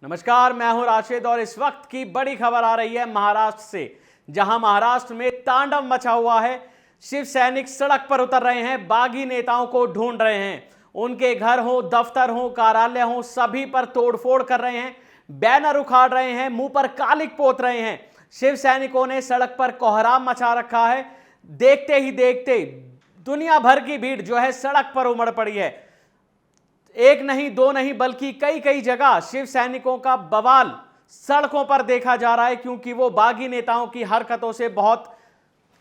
नमस्कार, मैं हूं राशिद और इस वक्त की बड़ी खबर आ रही है महाराष्ट्र से, जहां महाराष्ट्र में तांडव मचा हुआ है। शिव सैनिक सड़क पर उतर रहे हैं, बागी नेताओं को ढूंढ रहे हैं। उनके घर हो, दफ्तर हो, कार्यालय हो, सभी पर तोड़फोड़ कर रहे हैं, बैनर उखाड़ रहे हैं, मुंह पर कालिक पोत रहे हैं। शिव सैनिकों ने सड़क पर कोहराम मचा रखा है। देखते ही देखते दुनिया भर की भीड़ जो है सड़क पर उमड़ पड़ी है। एक नहीं, दो नहीं, बल्कि कई कई जगह शिव सैनिकों का बवाल सड़कों पर देखा जा रहा है, क्योंकि वो बागी नेताओं की हरकतों से बहुत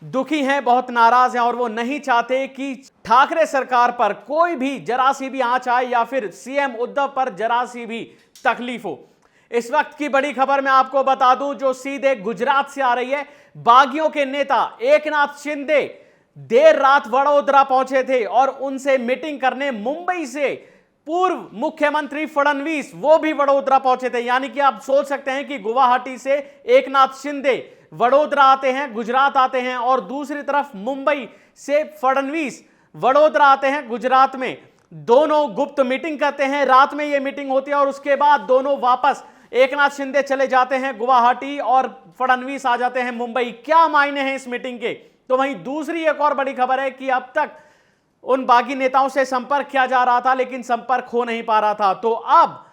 दुखी हैं, बहुत नाराज हैं और वो नहीं चाहते कि ठाकरे सरकार पर कोई भी जरा सी भी आंच आए या फिर सीएम उद्धव पर जरा सी भी तकलीफ हो। इस वक्त की बड़ी खबर मैं आपको बता दूं, जो सीधे गुजरात से आ रही है। बागियों के नेता एकनाथ शिंदे देर रात वडोदरा पहुंचे थे और उनसे मीटिंग करने मुंबई से पूर्व मुख्यमंत्री फडणवीस वो भी वडोदरा पहुंचे थे। यानी कि आप सोच सकते हैं कि गुवाहाटी से एकनाथ शिंदे वडोदरा आते हैं, गुजरात आते हैं, और दूसरी तरफ मुंबई से फडणवीस वडोदरा आते हैं, गुजरात में। दोनों गुप्त मीटिंग करते हैं, रात में यह मीटिंग होती है और उसके बाद दोनों वापस एकनाथ शिंदे चले जाते हैं गुवाहाटी और फडणवीस आ जाते हैं मुंबई। क्या मायने हैं इस मीटिंग के? तो वहीं दूसरी एक और बड़ी खबर है कि अब तक उन बागी नेताओं से संपर्क किया जा रहा था, लेकिन संपर्क हो नहीं पा रहा था। तो अब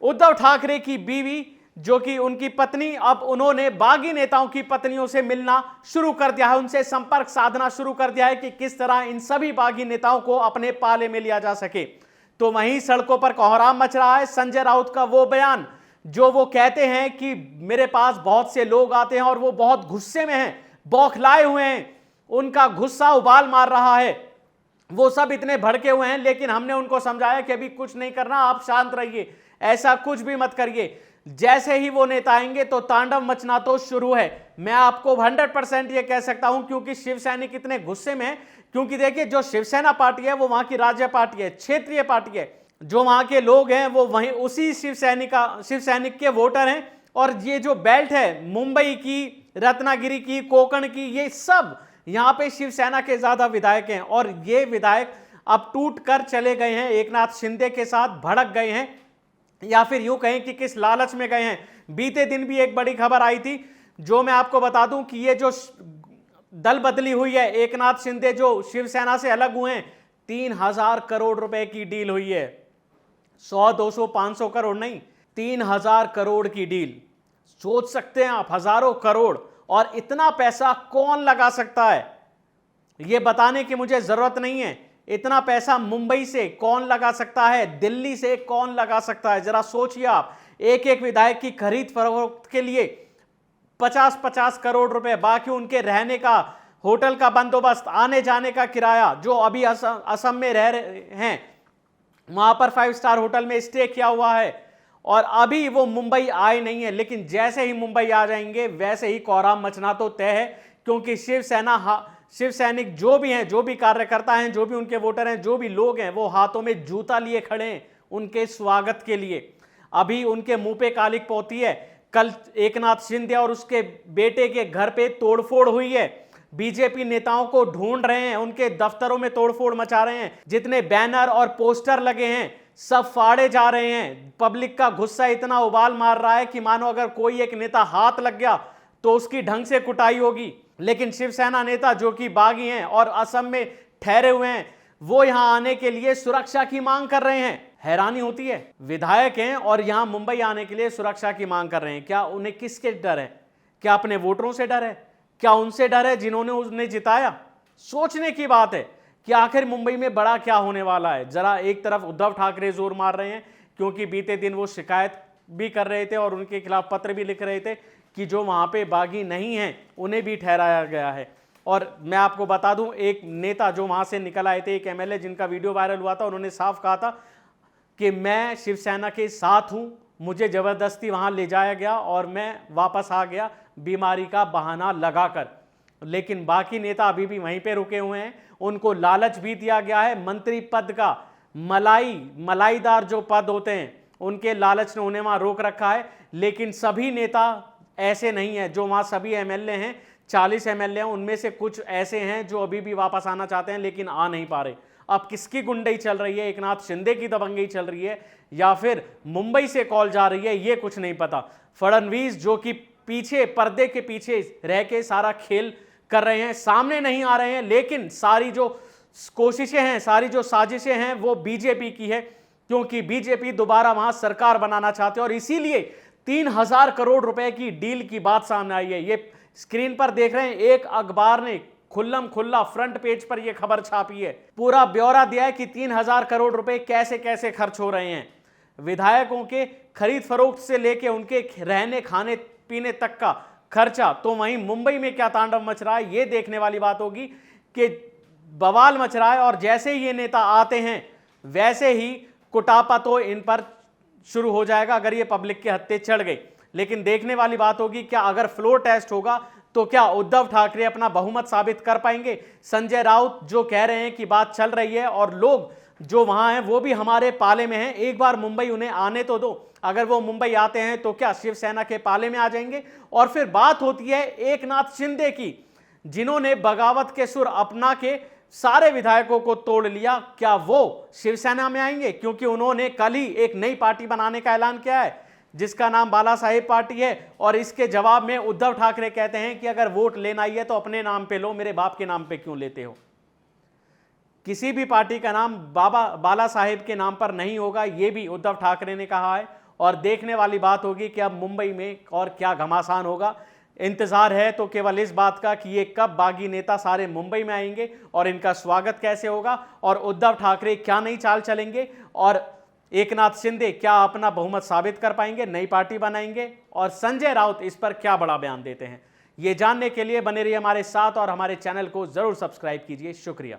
उद्धव ठाकरे की बीवी, जो कि उनकी पत्नी, अब उन्होंने बागी नेताओं की पत्नियों से मिलना शुरू कर दिया है, उनसे संपर्क साधना शुरू कर दिया है कि किस तरह इन सभी बागी नेताओं को अपने पाले में लिया जा सके। तो वहीं सड़कों पर कोहराम मच रहा है। संजय राउत का वो बयान, जो वो कहते हैं कि मेरे पास बहुत से लोग आते हैं और वो बहुत गुस्से में हैं, बौखलाए हुए हैं, उनका गुस्सा उबाल मार रहा है, वो सब इतने भड़के हुए हैं, लेकिन हमने उनको समझाया कि अभी कुछ नहीं करना, आप शांत रहिए, ऐसा कुछ भी मत करिए। जैसे ही वो नेता आएंगे तो तांडव मचना तो शुरू है। मैं आपको 100% ये कह सकता हूं, क्योंकि शिव सैनिक इतने गुस्से में है। क्योंकि देखिए, जो शिवसेना पार्टी है वो वहां की राज्य पार्टी है, क्षेत्रीय पार्टी है। जो वहां के लोग हैं वो वहीं उसी शिव सैनिक के वोटर हैं। और ये जो बेल्ट है, मुंबई की, रत्नागिरी की, कोंकण की, ये सब यहां पे शिवसेना के ज्यादा विधायक हैं। और ये विधायक अब टूट कर चले गए हैं, एकनाथ शिंदे के साथ भड़क गए हैं, या फिर यूं कहें कि किस लालच में गए हैं। बीते दिन भी एक बड़ी खबर आई थी, जो मैं आपको बता दूं कि ये जो दल बदली हुई है, एकनाथ शिंदे जो शिवसेना से अलग हुए हैं, 3000 करोड़ रुपए की डील हुई है। 100, 200, 500 करोड़ नहीं, 3000 करोड़ की डील। सोच सकते हैं आप, हजारों करोड़। और इतना पैसा कौन लगा सकता है, यह बताने की मुझे जरूरत नहीं है। इतना पैसा मुंबई से कौन लगा सकता है, दिल्ली से कौन लगा सकता है? जरा सोचिए आप, एक एक विधायक की खरीद फरोख्त के लिए 50-50 करोड़ रुपए, बाकी उनके रहने का, होटल का बंदोबस्त, आने जाने का किराया। जो अभी असम में रह रहे हैं, वहां पर 5 स्टार होटल में स्टे किया हुआ है, और अभी वो मुंबई आए नहीं है। लेकिन जैसे ही मुंबई आ जाएंगे वैसे ही कोहराम मचना तो तय है, क्योंकि शिव सैनिक जो भी हैं, जो भी कार्यकर्ता हैं, जो भी उनके वोटर हैं, जो भी लोग हैं, वो हाथों में जूता लिए खड़े हैं उनके स्वागत के लिए। अभी उनके मुंह पे कालिक पोती है। कल एकनाथ शिंदे और उसके बेटे के घर पे तोड़फोड़ हुई है। बीजेपी नेताओं को ढूंढ रहे हैं, उनके दफ्तरों में तोड़फोड़ मचा रहे हैं। जितने बैनर और पोस्टर लगे हैं सब फाड़े जा रहे हैं। पब्लिक का गुस्सा इतना उबाल मार रहा है कि मानो अगर कोई एक नेता हाथ लग गया तो उसकी ढंग से कुटाई होगी। लेकिन शिवसेना नेता, जो कि बागी हैं और असम में ठहरे हुए हैं, वो यहां आने के लिए सुरक्षा की मांग कर रहे हैं। हैरानी होती है, विधायक हैं और यहां मुंबई आने के लिए सुरक्षा की मांग कर रहे हैं। क्या उन्हें किसके डर है? क्या अपने वोटरों से डर है? क्या उनसे डर है जिन्होंने उन्हें जिताया? सोचने की बात है कि आखिर मुंबई में बड़ा क्या होने वाला है। जरा एक तरफ उद्धव ठाकरे जोर मार रहे हैं, क्योंकि बीते दिन वो शिकायत भी कर रहे थे और उनके खिलाफ पत्र भी लिख रहे थे कि जो वहां पे बागी नहीं हैं उन्हें भी ठहराया गया है। और मैं आपको बता दूं, एक नेता जो वहां से निकल आए थे, एक एमएलए जिनका वीडियो वायरल हुआ था, उन्होंने साफ कहा था कि मैं शिवसेना के साथ हूं, मुझे जबरदस्ती वहां ले जाया गया और मैं वापस आ गया बीमारी का बहाना लगाकर। लेकिन बाकी नेता अभी भी वहीं पे रुके हुए हैं। उनको लालच भी दिया गया है मंत्री पद का। मलाईदार जो पद होते हैं, उनके लालच ने उन्हें वहां रोक रखा है। लेकिन सभी नेता ऐसे नहीं है। जो वहां सभी एमएलए हैं, 40 एमएलए हैं, उनमें से कुछ ऐसे हैं जो अभी भी वापस आना चाहते हैं लेकिन आ नहीं पा रहे। अब किसकी गुंडई चल रही है, एकनाथ शिंदे की दबंगई चल रही है या फिर मुंबई से कॉल जा रही है, ये कुछ नहीं पता। फडणवीस जो कि पीछे पर्दे के पीछे रह के सारा खेल कर रहे हैं, सामने नहीं आ रहे हैं, लेकिन सारी जो कोशिशें हैं, सारी जो साजिशें हैं वो बीजेपी की है, क्योंकि बीजेपी दोबारा वहां सरकार बनाना चाहते हैं और इसीलिए 3000 करोड़ रुपए की डील की बात सामने आई है। ये स्क्रीन पर देख रहे हैं, एक अखबार ने खुल्लम खुल्ला फ्रंट पेज पर यह खबर छापी है, पूरा ब्यौरा दिया है कि 3000 करोड़ रुपए कैसे कैसे खर्च हो रहे हैं। विधायकों के खरीद फरोख्त से लेके उनके रहने खाने पीने तक का खर्चा। तो वहीं मुंबई में क्या तांडव मच रहा है, ये देखने वाली बात होगी कि बवाल मच रहा है और जैसे ही ये नेता आते हैं वैसे ही कुटापा तो इन पर शुरू हो जाएगा अगर ये पब्लिक के हत्थे चढ़ गई। लेकिन देखने वाली बात होगी क्या अगर फ्लोर टेस्ट होगा तो क्या उद्धव ठाकरे अपना बहुमत साबित कर पाएंगे। संजय राउत जो कह रहे हैं कि बात चल रही है और लोग जो वहां हैं वो भी हमारे पाले में हैं, एक बार मुंबई उन्हें आने तो दो। अगर वो मुंबई आते हैं तो क्या शिवसेना के पाले में आ जाएंगे। और फिर बात होती है एकनाथ शिंदे की, जिन्होंने बगावत के सुर अपना के सारे विधायकों को तोड़ लिया, क्या वो शिवसेना में आएंगे, क्योंकि उन्होंने कल ही एक नई पार्टी बनाने का ऐलान किया है जिसका नाम बाला साहेब पार्टी है। और इसके जवाब में उद्धव ठाकरे कहते हैं कि अगर वोट लेना ही है तो अपने नाम पे लो, मेरे बाप के नाम पे क्यों लेते हो। किसी भी पार्टी का नाम बाला साहेब के नाम पर नहीं होगा, यह भी उद्धव ठाकरे ने कहा है। और देखने वाली बात होगी कि अब मुंबई में और क्या घमासान होगा। इंतजार है तो केवल इस बात का कि ये कब बागी नेता सारे मुंबई में आएंगे और इनका स्वागत कैसे होगा, और उद्धव ठाकरे क्या नई चाल चलेंगे, और एकनाथ शिंदे क्या अपना बहुमत साबित कर पाएंगे, नई पार्टी बनाएंगे, और संजय राउत इस पर क्या बड़ा बयान देते हैं। ये जानने के लिए बने रहिए हमारे साथ और हमारे चैनल को जरूर सब्सक्राइब कीजिए। शुक्रिया।